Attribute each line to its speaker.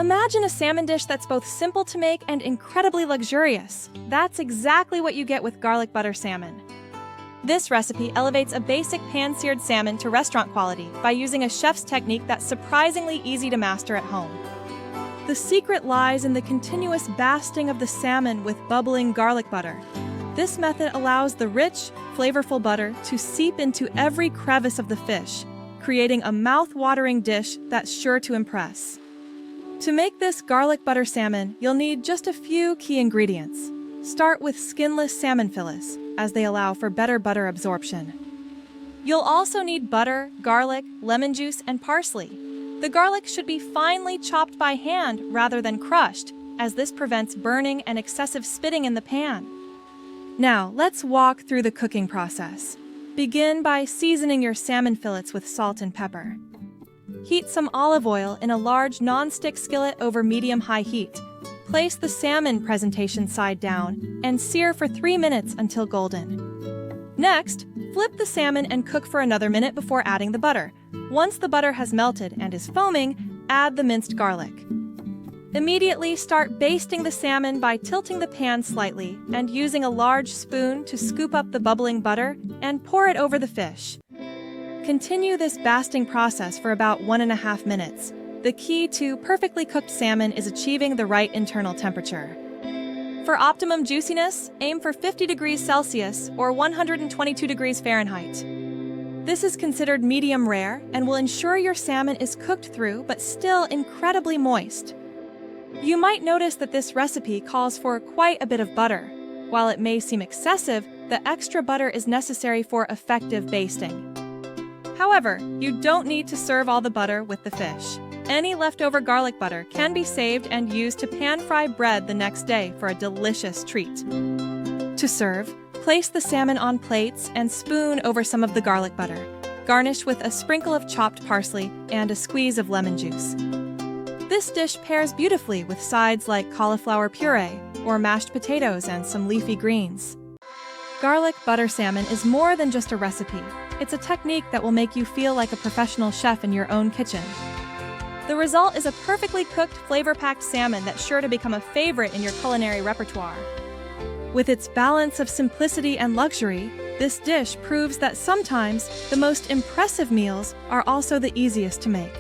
Speaker 1: Imagine a salmon dish that's both simple to make and incredibly luxurious. That's exactly what you get with garlic butter salmon. This recipe elevates a basic pan-seared salmon to restaurant quality by using a chef's technique that's surprisingly easy to master at home. The secret lies in the continuous basting of the salmon with bubbling garlic butter. This method allows the rich, flavorful butter to seep into every crevice of the fish, creating a mouth-watering dish that's sure to impress. To make this garlic butter salmon, you'll need just a few key ingredients. Start with skinless salmon fillets, as they allow for better butter absorption. You'll also need butter, garlic, lemon juice, and parsley. The garlic should be finely chopped by hand rather than crushed, as this prevents burning and excessive spitting in the pan. Now, let's walk through the cooking process. Begin by seasoning your salmon fillets with salt and pepper. Heat some olive oil in a large non-stick skillet over medium-high heat. Place the salmon presentation side down and sear for 3 minutes until golden. Next, flip the salmon and cook for another minute before adding the butter. Once the butter has melted and is foaming, add the minced garlic. Immediately start basting the salmon by tilting the pan slightly and using a large spoon to scoop up the bubbling butter and pour it over the fish. Continue this basting process for about 1.5 minutes. The key to perfectly cooked salmon is achieving the right internal temperature. For optimum juiciness, aim for 50 degrees Celsius or 122 degrees Fahrenheit. This is considered medium rare and will ensure your salmon is cooked through but still incredibly moist. You might notice that this recipe calls for quite a bit of butter. While it may seem excessive, the extra butter is necessary for effective basting. However, you don't need to serve all the butter with the fish. Any leftover garlic butter can be saved and used to pan-fry bread the next day for a delicious treat. To serve, place the salmon on plates and spoon over some of the garlic butter. Garnish with a sprinkle of chopped parsley and a squeeze of lemon juice. This dish pairs beautifully with sides like cauliflower puree or mashed potatoes and some leafy greens. Garlic butter salmon is more than just a recipe. It's a technique that will make you feel like a professional chef in your own kitchen. The result is a perfectly cooked, flavor-packed salmon that's sure to become a favorite in your culinary repertoire. With its balance of simplicity and luxury, this dish proves that sometimes the most impressive meals are also the easiest to make.